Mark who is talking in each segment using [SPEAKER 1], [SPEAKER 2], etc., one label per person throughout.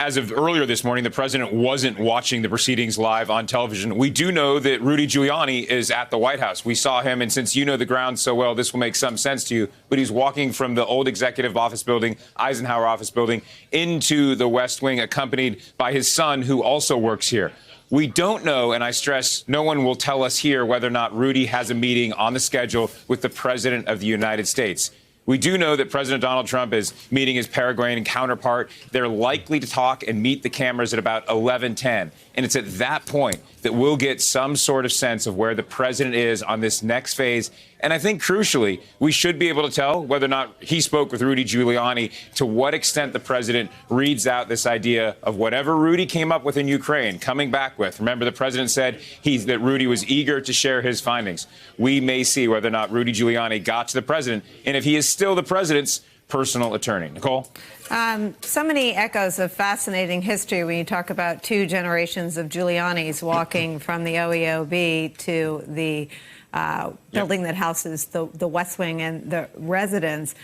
[SPEAKER 1] as of earlier this morning, the president wasn't watching the proceedings live on television. We do know that Rudy Giuliani is at the White House. We saw him, and since you know the ground so well, this will make some sense to you. But he's walking from the old executive office building, Eisenhower office building, into the West Wing, accompanied by his son, who also works here. We don't know, and I stress, no one will tell us here whether or not Rudy has a meeting on the schedule with the president of the United States. We do know that President Donald Trump is meeting his Paraguayan counterpart. They're likely to talk and meet the cameras at about 11:10. And it's at that point that we'll get some sort of sense of where the president is on this next phase. And I think, crucially, we should be able to tell whether or not he spoke with Rudy Giuliani, to what extent the president reads out this idea of whatever Rudy came up with in Ukraine, coming back with. Remember, the president said that Rudy was eager to share his findings. We may see whether or not Rudy Giuliani got to the president, and if he is still the president's personal attorney. Nicole?
[SPEAKER 2] So many echoes of fascinating history when you talk about two generations of Giulianis walking from the OEOB to the building that houses the West Wing and the residents.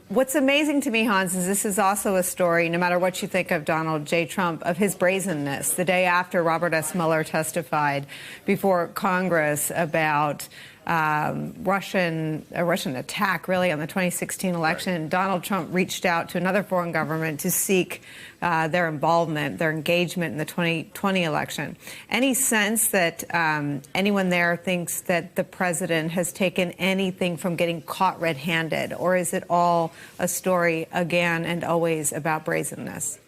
[SPEAKER 2] What's amazing to me, Hans, is this is also a story, no matter what you think of Donald J. Trump, of his brazenness. The day after Robert S. Mueller testified before Congress about a Russian attack, really, on the 2016 election, right, Donald Trump reached out to another foreign government to seek their involvement, their engagement in the 2020 election. Any sense that anyone there thinks that the president has taken anything from getting caught red-handed, or is it all a story again and always about brazenness?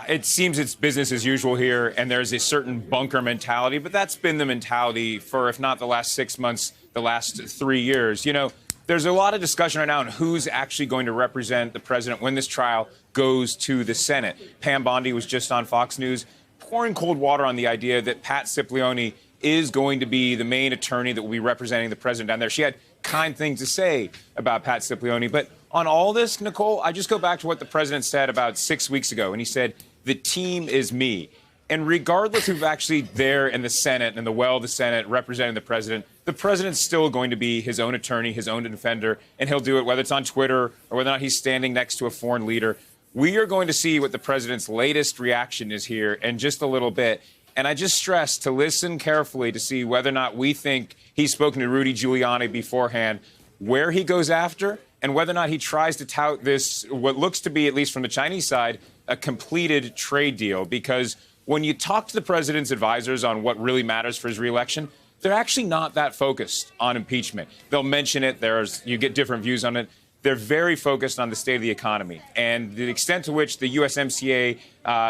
[SPEAKER 1] It seems it's business as usual here, and there's a certain bunker mentality, but that's been the mentality for, if not the last 6 months, the last 3 years. You know, there's a lot of discussion right now on who's actually going to represent the president when this trial goes to the Senate. Pam Bondi was just on Fox News pouring cold water on the idea that Pat Cipollone is going to be the main attorney that will be representing the president down there. She had kind things to say about Pat Cipollone, but on all this, Nicole, I just go back to what the president said about 6 weeks ago, and he said, the team is me. And regardless who's actually there in the Senate and the well of the Senate representing the president's still going to be his own attorney, his own defender, and he'll do it whether it's on Twitter or whether or not he's standing next to a foreign leader. We are going to see what the president's latest reaction is here in just a little bit. And I just stress to listen carefully to see whether or not we think he's spoken to Rudy Giuliani beforehand, where he goes after, and whether or not he tries to tout this, what looks to be, at least from the Chinese side, a completed trade deal. Because when you talk to the president's advisors on what really matters for his reelection, they're actually not that focused on impeachment. They'll mention it. You get different views on it. They're very focused on the state of the economy and the extent to which the USMCA,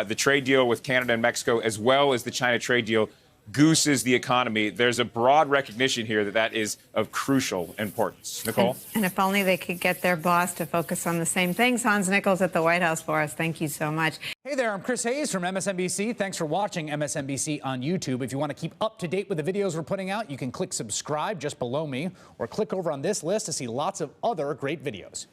[SPEAKER 1] the trade deal with Canada and Mexico, as well as the China trade deal, gooses the economy. There's a broad recognition here that that is of crucial importance. Nicole?
[SPEAKER 2] And if only they could get their boss to focus on the same things. Hans Nichols at the White House for us. Thank you so much.
[SPEAKER 3] Hey there, I'm Chris Hayes from MSNBC. Thanks for watching MSNBC on YouTube. If you want to keep up to date with the videos we're putting out, you can click subscribe just below me or click over on this list to see lots of other great videos.